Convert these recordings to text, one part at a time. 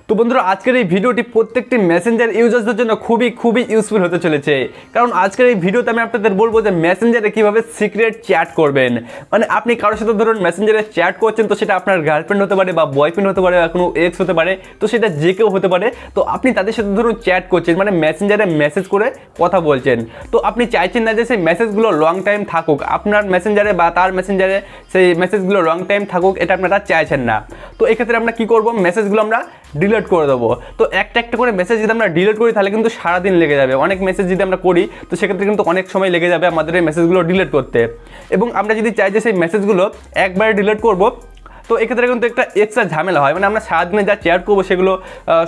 তো বন্ধুরা আজকের এই ভিডিওটি প্রত্যেকটি মেসেঞ্জার ইউজারদের জন্য খুবই ইউজফুল হতে চলেছে। কারণ আজকের এই ভিডিওতে আমি আপনাদের বলবো যে মেসেঞ্জারে কিভাবে সিক্রেট চ্যাট করবেন। মানে আপনি কারোর সাথে ধরুন মেসেঞ্জারে চ্যাট করছেন, তো সেটা আপনার গার্লফ্রেন্ড হতে পারে বা বয়ফ্রেন্ড হতে পারে বা কোনো এক্স হতে পারে, তো সেটা যে কেউ হতে পারে। তো আপনি তাদের সাথে ধরুন চ্যাট করছেন, মানে মেসেঞ্জারে মেসেজ করে কথা বলছেন। তো আপনি চাইছেন না যে সেই মেসেজগুলো লং টাইম থাকুক আপনার মেসেঞ্জারে বা তার মেসেঞ্জারে, সেই মেসেজগুলো লং টাইম থাকুক, এটা আপনারা চাইছেন না। তো এক্ষেত্রে আমরা কী করবো, মেসেজগুলো আমরা ডিলিট করে দেবো। তো একটা করে মেসেজ যদি আমরা ডিলিট করি তাহলে কিন্তু সারাদিন লেগে যাবে। অনেক মেসেজ যদি আমরা করি তো সেক্ষেত্রে কিন্তু অনেক সময় লেগে যাবে আমাদের এই মেসেজগুলো ডিলিট করতে। এবং আমরা যদি চাই যে সেই মেসেজগুলো একবারে ডিলিট করবো, তো এক্ষেত্রে কিন্তু একটা এক্সট্রা ঝামেলা হয়। মানে আমরা সারাদিনে যা চ্যাট করবো সেগুলো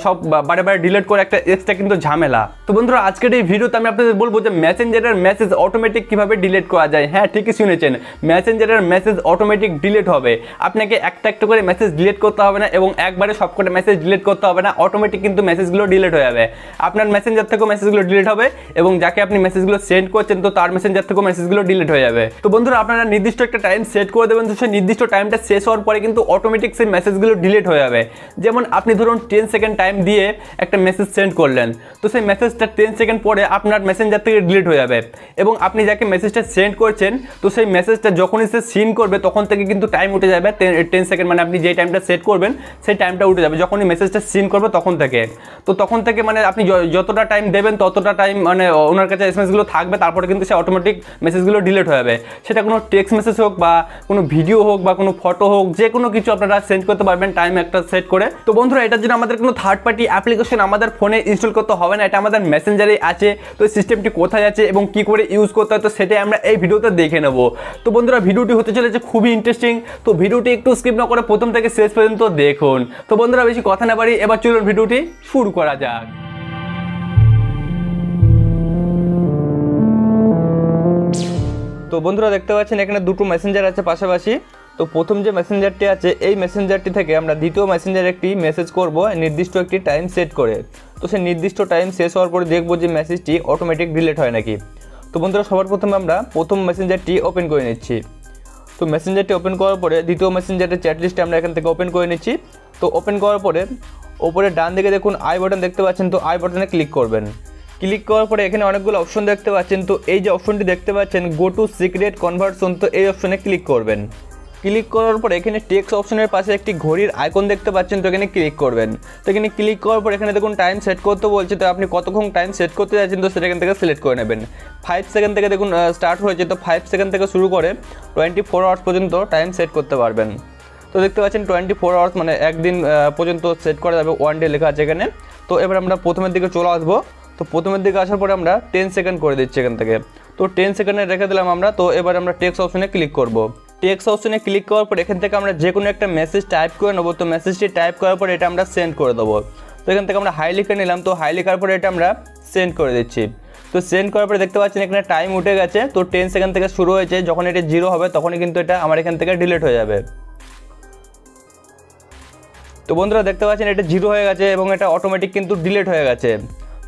সব বারে ডিলিট করে একটা এক্সট্রা কিন্তু ঝামেলা। তো বন্ধুরা আজকের এই ভিডিওতে আমি আপনাদের বলবো যে মেসেঞ্জারের মেসেজ অটোমেটিক কীভাবে ডিলিট করা যায়। হ্যাঁ, ঠিকই শুনেছেন, মেসেঞ্জারের মেসেজ অটোমেটিক ডিলিট হবে। আপনাকে একটা করে মেসেজ ডিলিট করতে হবে না এবং একবারে সবকটা মেসেজ ডিলিট করতে হবে না, অটোমেটিক কিন্তু মেসেজগুলো ডিলিট হয়ে যাবে। আপনার মেসেঞ্জার থেকেও মেসেজগুলো ডিলিট হবে এবং যাকে আপনি মেসেজগুলো সেন্ড করছেন তো তার মেসেঞ্জার থেকেও মেসেজগুলো ডিলিট হয়ে যাবে। তো বন্ধুরা আপনারা নির্দিষ্ট একটা টাইম সেট করে দেবেন, তো সেই নির্দিষ্ট টাইমটা শেষ হওয়ার পরে কিন্তু অটোমেটিক সেই মেসেজগুলো ডিলিট হয়ে যাবে। যেমন আপনি ধরুন 10 সেকেন্ড টাইম দিয়ে একটা মেসেজ সেন্ড করলেন, তো সেই মেসেজটা 10 সেকেন্ড পরে আপনার মেসেঞ্জার থেকে ডিলিট হয়ে যাবে। এবং আপনি যাকে মেসেজটা সেন্ড করছেন তো সেই মেসেজটা যখনই সে সিন করবে তখন থেকে কিন্তু টাইম উঠে যাবে 10 সেকেন্ড। মানে আপনি যেই টাইমটা সেট করবেন সেই টাইমটা উঠে যাবে যখনই মেসেজটা সিন করবে তখন থেকে। তো তখন থেকে মানে আপনি যতটা টাইম দেবেন ততটা টাইম মানে ওনার কাছে এসএমএসগুলো থাকবে, তারপরে কিন্তু সে অটোমেটিক মেসেজগুলো ডিলিট হয়ে যাবে। সেটা কোনো টেক্সট মেসেজ হোক বা কোনো ভিডিও হোক বা কোনো ফটো হোক, যে কোনো কিছু আপনারা সেন্ড করতে পারবেন টাইম একটা সেট করে। তো বন্ধুরা এটার জন্য আমাদের কোনো থার্ড পার্টি অ্যাপ্লিকেশন আমাদের ফোনে ইনস্টল করতে হবে না, এটা আমাদের মেসেঞ্জারেই আছে। তো এই সিস্টেমটি কোথায় আছে এবং কি করে ইউজ করতে হয় তো সেটাই আমরা এই ভিডিওতে দেখে নেব। তো বন্ধুরা ভিডিওটি হতে চলেছে খুবই ইন্টারেস্টিং, তো ভিডিওটি একটু স্কিপ না করে প্রথম থেকে শেষ পর্যন্ত দেখুন। তো বন্ধুরা বেশি কথা না বাড়ি এবার চলুন ভিডিওটি শুরু করা যাক। তো বন্ধুরা দেখতে পাচ্ছেন এখানে দুটো মেসেঞ্জার আছে পাশাপাশি। তো প্রথম যে মেসেঞ্জারটি আছে এই মেসেঞ্জারটি থেকে আমরা দ্বিতীয় মেসেঞ্জারে একটি মেসেজ করব নির্দিষ্ট একটি টাইম সেট করে। তো সেই নির্দিষ্ট টাইম শেষ হওয়ার পরে দেখব যে মেসেজটি অটোমেটিক ডিলিট হয় নাকি। তো বন্ধুরা সবার প্রথমে আমরা প্রথম মেসেঞ্জারটি ওপেন করে নিচ্ছি। তো মেসেঞ্জারটি ওপেন করার পরে দ্বিতীয় মেসেঞ্জারের চ্যাট লিস্টে আমরা এখান থেকে ওপেন করে নিচ্ছি। তো ওপেন করার পরে ওপরে ডান দিকে দেখুন আই বাটন দেখতে পাচ্ছেন, তো আই বাটনে ক্লিক করবেন। ক্লিক করার পরে এখানে অনেকগুলো অপশন দেখতে পাচ্ছেন, তো এই যে অপশনটি দেখতে পাচ্ছেন গো টু সিক্রেট কনভার্সন, তো এই অপশনে ক্লিক করবেন। ক্লিক করার পর এখানে টেক্সট অপশনের পাশে একটি ঘড়ির আইকন দেখতে পাচ্ছেন, তো এখানে ক্লিক করবেন। তো এখানে ক্লিক করার পর এখানে দেখুন টাইম সেট করতে বলছে, তো আপনি কতক্ষণ টাইম সেট করতে যাচ্ছেন তো সেটা এখান থেকে সিলেক্ট করে নেবেন। 5 সেকেন্ড থেকে দেখুন স্টার্ট হয়েছে, তো 5 সেকেন্ড থেকে শুরু করে 24 আওয়ার্স পর্যন্ত টাইম সেট করতে পারবেন। তো দেখতে পাচ্ছেন 24 আওয়ার্স মানে একদিন পর্যন্ত সেট করা যাবে, 1 ডে লেখা আছে এখানে। তো এবার আমরা প্রথমের দিকে চলে আসবো। তো প্রথমের দিকে আসার পরে আমরা 10 সেকেন্ড করে দিচ্ছি এখান থেকে। তো 10 সেকেন্ডে রেখে দিলাম আমরা। তো এবার আমরা টেক্সট অপশনে ক্লিক করব। টেক্সট অপশনে ক্লিক করার পর এখান থেকে আমরা যে কোনো একটা মেসেজ টাইপ করে নেবো। তো মেসেজটি টাইপ করার পর এটা আমরা সেন্ড করে দেবো। তো এখান থেকে আমরা হাই লিখে নিলাম, তো হাই লেখার পরে এটা আমরা সেন্ড করে দিচ্ছি। তো সেন্ড করার পরে দেখতে পাচ্ছেন এখানে টাইম উঠে গেছে, তো 10 সেকেন্ড থেকে শুরু হয়েছে, যখন এটা 0 হবে তখনই কিন্তু এটা আমার এখান থেকে ডিলিট হয়ে যাবে। তো বন্ধুরা দেখতে পাচ্ছেন এটা 0 হয়ে গেছে এবং এটা অটোমেটিক কিন্তু ডিলিট হয়ে গেছে।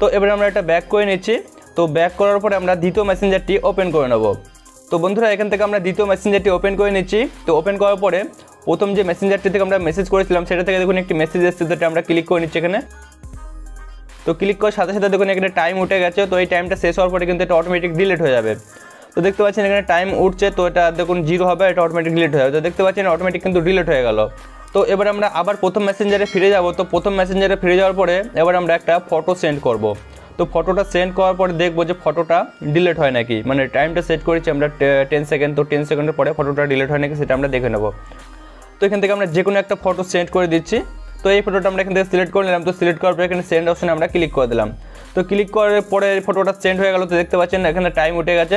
তো এবার আমরা এটা ব্যাক করে নিচ্ছি। তো ব্যাক করার পরে আমরা দ্বিতীয় মেসেঞ্জারটি ওপেন করে নেব। তো বন্ধুরা এখান থেকে আমরা দ্বিতীয় মেসেঞ্জারটি ওপেন করে নিচ্ছি। তো ওপেন করার পরে প্রথম যে মেসেঞ্জারটি থেকে আমরা মেসেজ করেছিলাম সেটা থেকে দেখুন একটি মেসেজ এসেছে, তো আমরা ক্লিক করে নিচ্ছি এখানে। তো ক্লিক করার সাথে সাথে দেখুন এখানে টাইম উঠে গেছে, তো এই টাইমটা শেষ হওয়ার পরে কিন্তু এটা অটোমেটিক ডিলিট হয়ে যাবে। তো দেখতে পাচ্ছেন এখানে টাইম উঠছে, তো এটা দেখুন 0 হবে, এটা অটোমেটিক ডিলিট হয়ে যাবে। তো দেখতে পাচ্ছেন অটোমেটিক কিন্তু ডিলিট হয়ে গেল। তো এবার আমরা আবার প্রথম মেসেঞ্জারে ফিরে যাব। তো প্রথম মেসেঞ্জারে ফিরে যাওয়ার পরে এবার আমরা একটা ফটো সেন্ড করব। তো ফটোটা সেন্ড করার পরে দেখবো যে ফটোটা ডিলিট হয় নাকি। মানে টাইমটা সেট করেছি আমরা 10 সেকেন্ড, তো 10 সেকেন্ডের পরে ফটোটা ডিলিট হয় নাকি সেটা আমরা দেখে নেব। তো এখান থেকে আমরা যে কোনো একটা ফটো সেন্ড করে দিচ্ছি। তো এই ফটোটা আমরা এখান থেকে সিলেক্ট করে নিলাম। তো সিলেক্ট করার পরে এখানে সেন্ড অপশনে আমরা ক্লিক করে দিলাম। তো ক্লিক করার পরে ফটোটা সেন্ড হয়ে গেল। তো দেখতে পাচ্ছেন এখানে টাইম উঠে গেছে,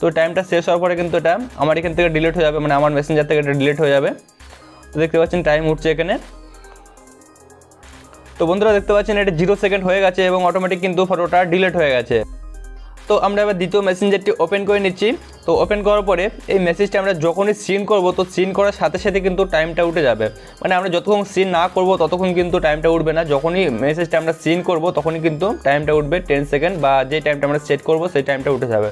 তো টাইমটা শেষ হওয়ার পরে কিন্তু এটা আমার এখান থেকে ডিলিট হয়ে যাবে, মানে আমার মেসেঞ্জার থেকে এটা ডিলিট হয়ে যাবে। তো দেখতে পাচ্ছেন টাইম উঠছে এখানে। তো বন্ধুরা দেখতে পাচ্ছেন এটা 0 সেকেন্ড হয়ে গেছে এবং অটোমেটিক কিন্তু ফটোটা ডিলিট হয়ে গেছে। তো আমরা এবার দ্বিতীয় মেসেঞ্জারটি ওপেন করে নিচ্ছি। তো ওপেন করার পরে এই মেসেজটা আমরা যখনই সিন করব তো সিন করার সাথে সাথে কিন্তু টাইমটা উঠে যাবে। মানে আমরা যতক্ষণ সিন না করব ততক্ষণ কিন্তু টাইমটা উঠবে না, যখনই মেসেজটা আমরা সিন করব তখনই কিন্তু টাইমটা উঠবে 10 সেকেন্ড বা যে টাইমটা আমরা সেট করব সেই টাইমটা উঠে যাবে।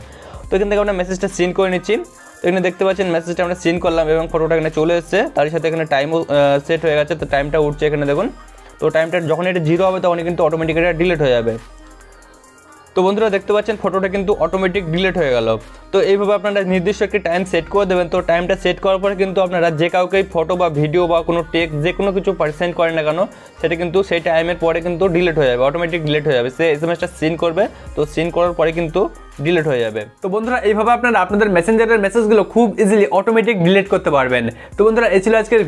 তো এখান থেকে আমরা মেসেজটা সিন করে নিচ্ছি। তো এখানে দেখতে পাচ্ছেন মেসেজটা আমরা সিন করলাম এবং ফটোটা এখানে চলে এসেছে, তার সাথে এখানে টাইমও সেট হয়ে গেছে। তো টাইমটা উঠছে এখানে দেখুন। তো টাইমটা যখন এটা 0 হবে তখনই কিন্তু অটোমেটিক এটা ডিলিট হয়ে যাবে। তো বন্ধুরা দেখতে পাচ্ছেন ফটোটা কিন্তু অটোমেটিক ডিলিট হয়ে গেল। তো এইভাবে আপনারা নির্দিষ্ট একটি টাইম সেট করে দেবেন। তো টাইমটা সেট করার পরে কিন্তু আপনারা যে কাউকেই ফটো বা ভিডিও বা কোনো টেক্সট যে কোনো কিছু সেন্ড করেন না কেন, সেটা কিন্তু সেই টাইমের পরে কিন্তু ডিলিট হয়ে যাবে, অটোমেটিক ডিলিট হয়ে যাবে। সে এসএমএসটা সিন করবে, তো সিন করার পরে কিন্তু ডিলিট হয়ে যাবে। তো বন্ধুরা এইভাবে আপনারা আপনাদের মেসেঞ্জারের মেসেজগুলো খুব ইজিলি অটোমেটিক ডিলিট করতে পারবেন। তো বন্ধুরা এই ছিল আজকের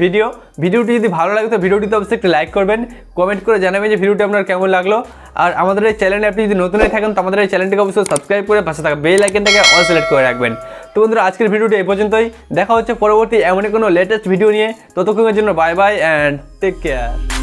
ভিডিওটি যদি ভালো লাগে তো ভিডিওটিতে অবশ্যই একটু লাইক করবেন, কমেন্ট করে জানাবেন যে ভিডিওটি আপনার কেমন লাগলো। আর আমাদের এই চ্যানেলে আপনি যদি নতুন হয়ে থাকেন তো আমাদের এই চ্যানেলটিকে অবশ্যই সাবস্ক্রাইব করে পাশে থাকা বেল আইকনটাকে অল সিলেক্ট করে রাখবেন। তো বন্ধুরা আজকের ভিডিওটি এই পর্যন্তই, দেখা হচ্ছে পরবর্তী এমনই কোনো লেটেস্ট ভিডিও নিয়ে। ততক্ষণের জন্য bye bye and take care.